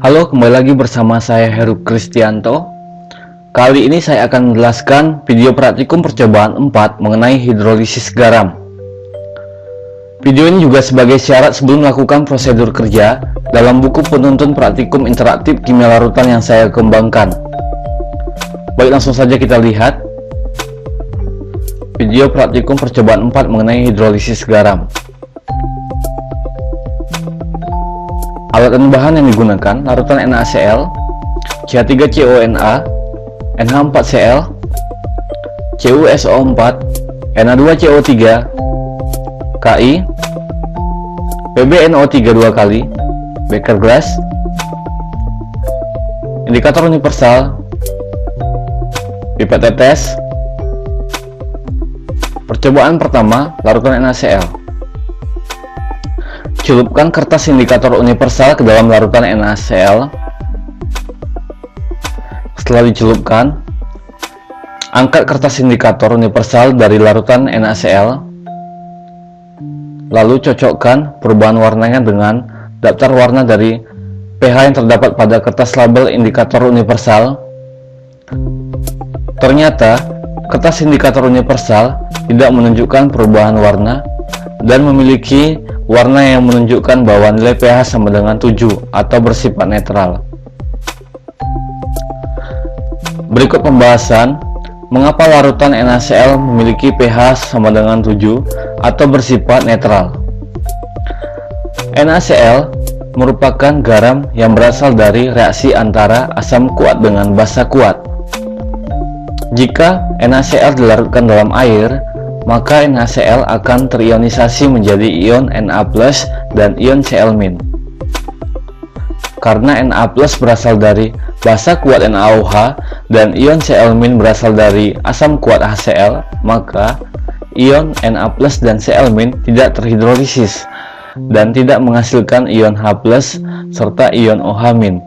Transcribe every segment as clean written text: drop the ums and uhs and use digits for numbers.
Halo, kembali lagi bersama saya Heru Kristianto. Kali ini saya akan menjelaskan video praktikum percobaan 4 mengenai hidrolisis garam. Video ini juga sebagai syarat sebelum melakukan prosedur kerja dalam buku penuntun praktikum interaktif kimia larutan yang saya kembangkan. Baik, langsung saja kita lihat video praktikum percobaan 4 mengenai hidrolisis garam. Alat dan bahan yang digunakan: larutan NaCl, CH3CONa, NH4Cl, CuSO4, Na2CO3, Ki, PbNO3 2 kali, beker glass, indikator universal, pipet tetes. Percobaan pertama, larutan NaCl. Celupkan kertas indikator universal ke dalam larutan NaCl. Setelah dicelupkan, angkat kertas indikator universal dari larutan NaCl. Lalu cocokkan perubahan warnanya dengan daftar warna dari pH yang terdapat pada kertas label indikator universal. Ternyata, kertas indikator universal tidak menunjukkan perubahan warna dan memiliki warna yang menunjukkan bahwa nilai pH sama dengan 7 atau bersifat netral. Berikut pembahasan mengapa larutan NaCl memiliki pH sama dengan 7 atau bersifat netral. NaCl merupakan garam yang berasal dari reaksi antara asam kuat dengan basa kuat. Jika NaCl dilarutkan dalam air, maka NaCl akan terionisasi menjadi ion Na+ dan ion Cl-. Karena Na+ berasal dari basa kuat NaOH dan ion Cl- berasal dari asam kuat HCl, maka ion Na+ dan Cl- tidak terhidrolisis dan tidak menghasilkan ion H+ serta ion OH-.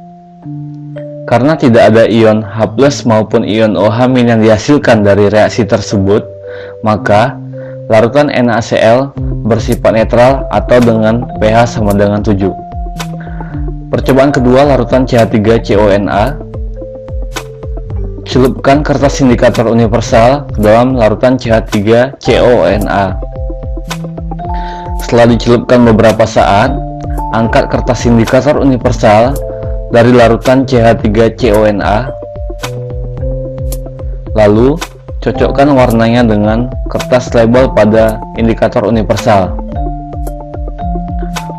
Karena tidak ada ion H+ maupun ion OH- yang dihasilkan dari reaksi tersebut, maka larutan NaCl bersifat netral atau dengan pH sama dengan 7. Percobaan kedua, larutan CH3CONa. Celupkan kertas indikator universal ke dalam larutan CH3CONa. Setelah dicelupkan beberapa saat, angkat kertas indikator universal dari larutan CH3CONa. Lalu cocokkan warnanya dengan kertas label pada indikator universal.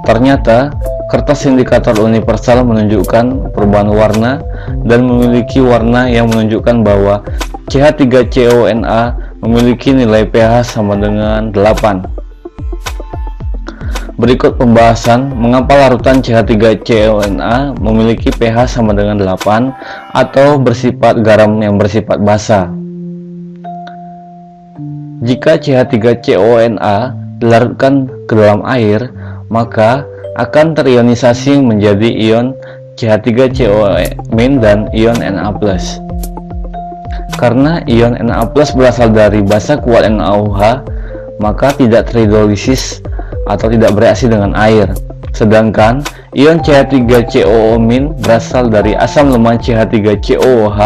Ternyata kertas indikator universal menunjukkan perubahan warna dan memiliki warna yang menunjukkan bahwa CH3CONa memiliki nilai pH sama dengan 8. Berikut pembahasan mengapa larutan CH3CONa memiliki pH sama dengan 8 atau bersifat garam yang bersifat basa. Jika CH3CONa dilarutkan ke dalam air, maka akan terionisasi menjadi ion CH3COO- dan ion Na+. Karena ion Na+ berasal dari basa kuat NaOH, maka tidak terhidrolisis atau tidak bereaksi dengan air. Sedangkan ion CH3COO- berasal dari asam lemah CH3COOH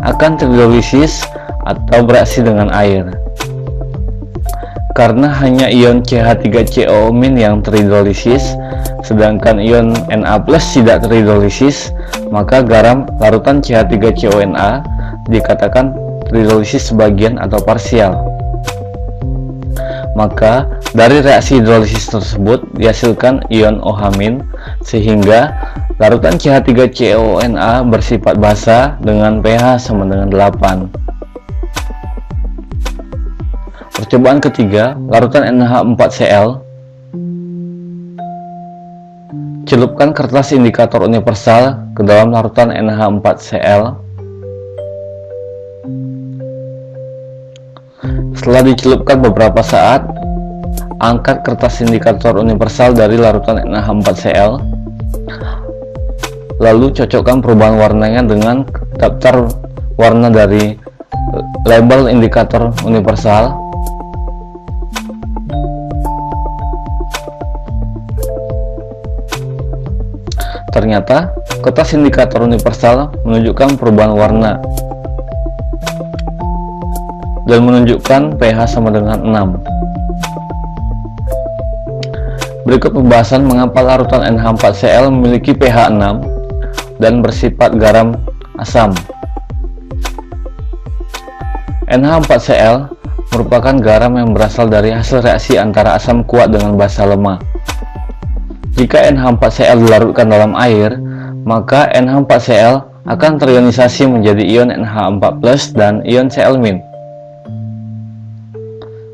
akan terhidrolisis atau bereaksi dengan air. Karena hanya ion CH3COO- yang terhidrolisis, sedangkan ion Na+ tidak terhidrolisis, maka garam larutan CH3CONa dikatakan terhidrolisis sebagian atau parsial. Maka dari reaksi hidrolisis tersebut dihasilkan ion OH-, sehingga larutan CH3CONa bersifat basa dengan pH sama dengan 8. Percobaan ketiga, larutan NH4Cl. Celupkan kertas indikator universal ke dalam larutan NH4Cl. Setelah dicelupkan beberapa saat, angkat kertas indikator universal dari larutan NH4Cl. Lalu cocokkan perubahan warnanya dengan daftar warna dari label indikator universal. Ternyata kertas indikator universal menunjukkan perubahan warna dan menunjukkan pH sama dengan 6. Berikut pembahasan mengapa larutan NH4Cl memiliki pH 6 dan bersifat garam asam. NH4Cl merupakan garam yang berasal dari hasil reaksi antara asam kuat dengan basa lemah. Jika NH4Cl dilarutkan dalam air, maka NH4Cl akan terionisasi menjadi ion NH4+ dan ion Cl-.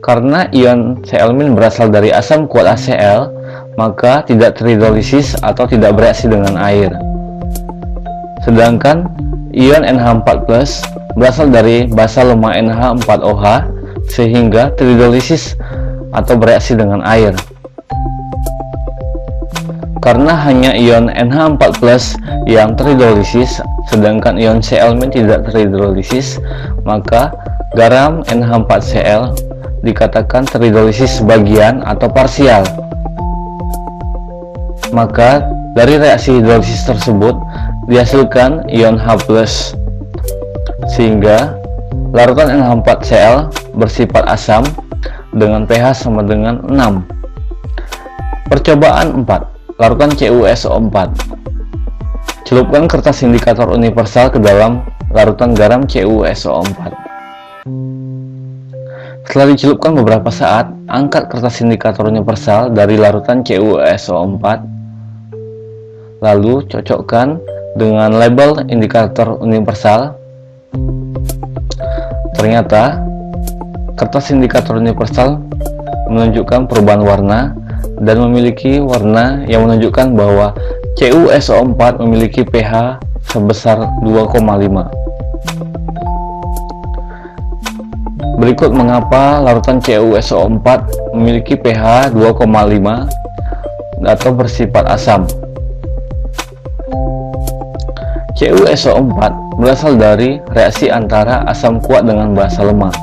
Karena ion Cl- berasal dari asam kuat HCl, maka tidak terhidrolisis atau tidak bereaksi dengan air. Sedangkan ion NH4+ berasal dari basa lemah NH4OH sehingga terhidrolisis atau bereaksi dengan air. Karena hanya ion NH4+ yang terhidrolisis, sedangkan ion Cl- tidak terhidrolisis, maka garam NH4Cl dikatakan terhidrolisis sebagian atau parsial. Maka dari reaksi hidrolisis tersebut dihasilkan ion H+, sehingga larutan NH4Cl bersifat asam dengan pH sama dengan 6. Percobaan 4. Larutan CuSO4. Celupkan kertas indikator universal ke dalam larutan garam CuSO4. Setelah dicelupkan beberapa saat, angkat kertas indikator universal dari larutan CuSO4, lalu cocokkan dengan label indikator universal. Ternyata kertas indikator universal menunjukkan perubahan warna dan memiliki warna yang menunjukkan bahwa CuSO4 memiliki pH sebesar 2,5. Berikut mengapa larutan CuSO4 memiliki pH 2,5 atau bersifat asam. CuSO4 berasal dari reaksi antara asam kuat dengan basa lemah.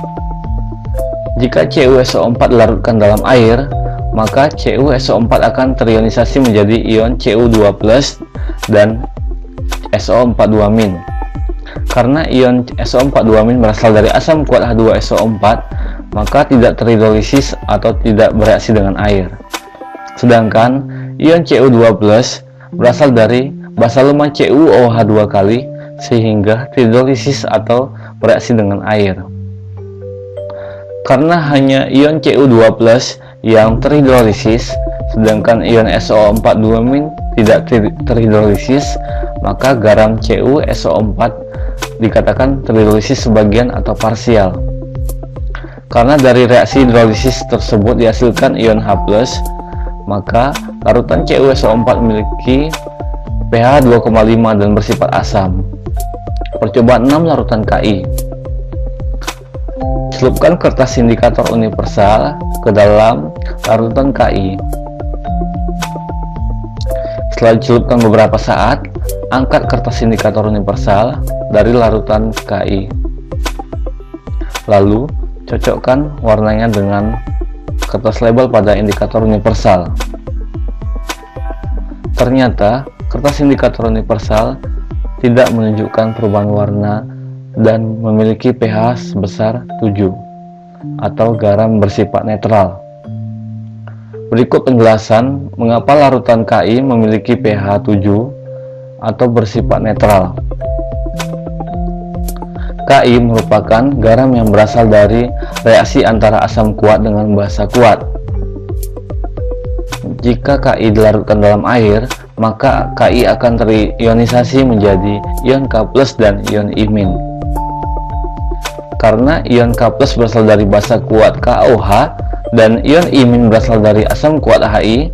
Jika CuSO4 dilarutkan dalam air, maka CuSO4 akan terionisasi menjadi ion Cu2+ dan SO42-. Karena ion SO42- berasal dari asam kuat H2SO4, maka tidak terhidrolisis atau tidak bereaksi dengan air. Sedangkan ion Cu2+ berasal dari basa lemah CuOH 2 kali, sehingga terhidrolisis atau bereaksi dengan air. Karena hanya ion Cu2+ yang terhidrolisis, sedangkan ion SO42- tidak terhidrolisis, maka garam CuSO4 dikatakan terhidrolisis sebagian atau parsial. Karena dari reaksi hidrolisis tersebut dihasilkan ion H+, maka larutan CuSO4 memiliki pH 2,5 dan bersifat asam. Percobaan 6. Larutan Ki. Celupkan kertas indikator universal ke dalam larutan Ki. Setelah dicelupkan beberapa saat, angkat kertas indikator universal dari larutan Ki. Lalu, cocokkan warnanya dengan kertas label pada indikator universal. Ternyata, kertas indikator universal tidak menunjukkan perubahan warna dan memiliki pH sebesar 7 atau garam bersifat netral. Berikut penjelasan mengapa larutan Ki memiliki pH 7 atau bersifat netral. Ki merupakan garam yang berasal dari reaksi antara asam kuat dengan basa kuat. Jika Ki dilarutkan dalam air, maka Ki akan terionisasi menjadi ion K+ dan ion I-. Karena ion K+ berasal dari basa kuat KOH dan ion I- berasal dari asam kuat Hi,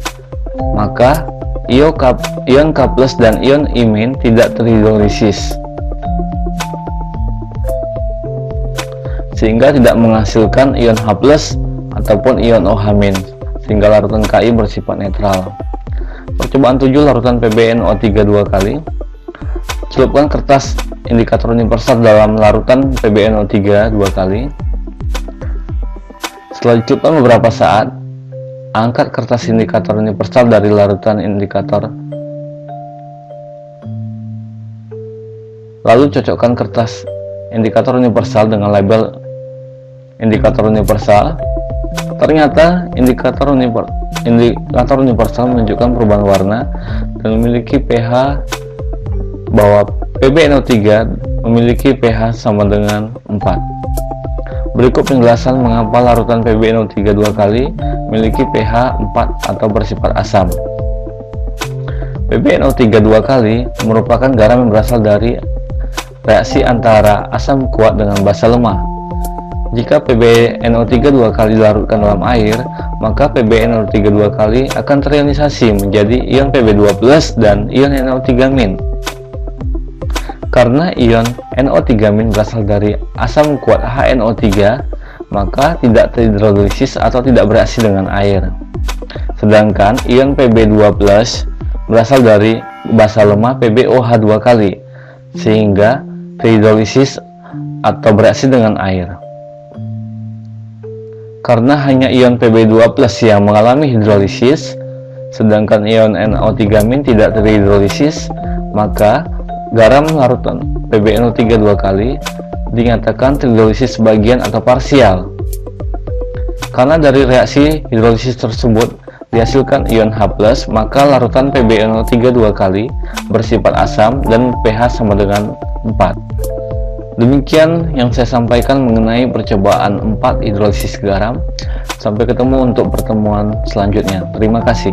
maka ion K+ dan ion I- tidak terhidrolisis, sehingga tidak menghasilkan ion H+ ataupun ion OH-, sehingga larutan Ki bersifat netral. Percobaan 7. Larutan PbNO3 2 kali. Celupkan kertas indikator universal dalam larutan PbNO3 2 kali. Setelah dicelupkan beberapa saat, angkat kertas indikator universal dari larutan indikator Lalu cocokkan kertas indikator universal dengan label indikator universal. Ternyata indikator universal menunjukkan perubahan warna dan memiliki pH bahwa PbNO3 memiliki pH sama dengan 4. Berikut penjelasan mengapa larutan PbNO3 dua kali memiliki pH 4 atau bersifat asam. PbNO3 dua kali merupakan garam yang berasal dari reaksi antara asam kuat dengan basa lemah. Jika PbNO3 dua kali dilarutkan dalam air, maka PbNO3 dua kali akan terionisasi menjadi ion Pb2+ dan ion NO3-. Karena ion NO3- berasal dari asam kuat HNO3, maka tidak terhidrolisis atau tidak bereaksi dengan air. Sedangkan ion Pb2+ berasal dari basa lemah PbOH dua kali, sehingga terhidrolisis atau bereaksi dengan air. Karena hanya ion Pb2+ yang mengalami hidrolisis, sedangkan ion NO3- tidak terhidrolisis, maka garam larutan PbNO3 dua kali dinyatakan terhidrolisis sebagian atau parsial. Karena dari reaksi hidrolisis tersebut dihasilkan ion H+, maka larutan PbNO3 dua kali bersifat asam dan pH sama dengan 4. Demikian yang saya sampaikan mengenai percobaan 4 hidrolisis garam. Sampai ketemu untuk pertemuan selanjutnya. Terima kasih.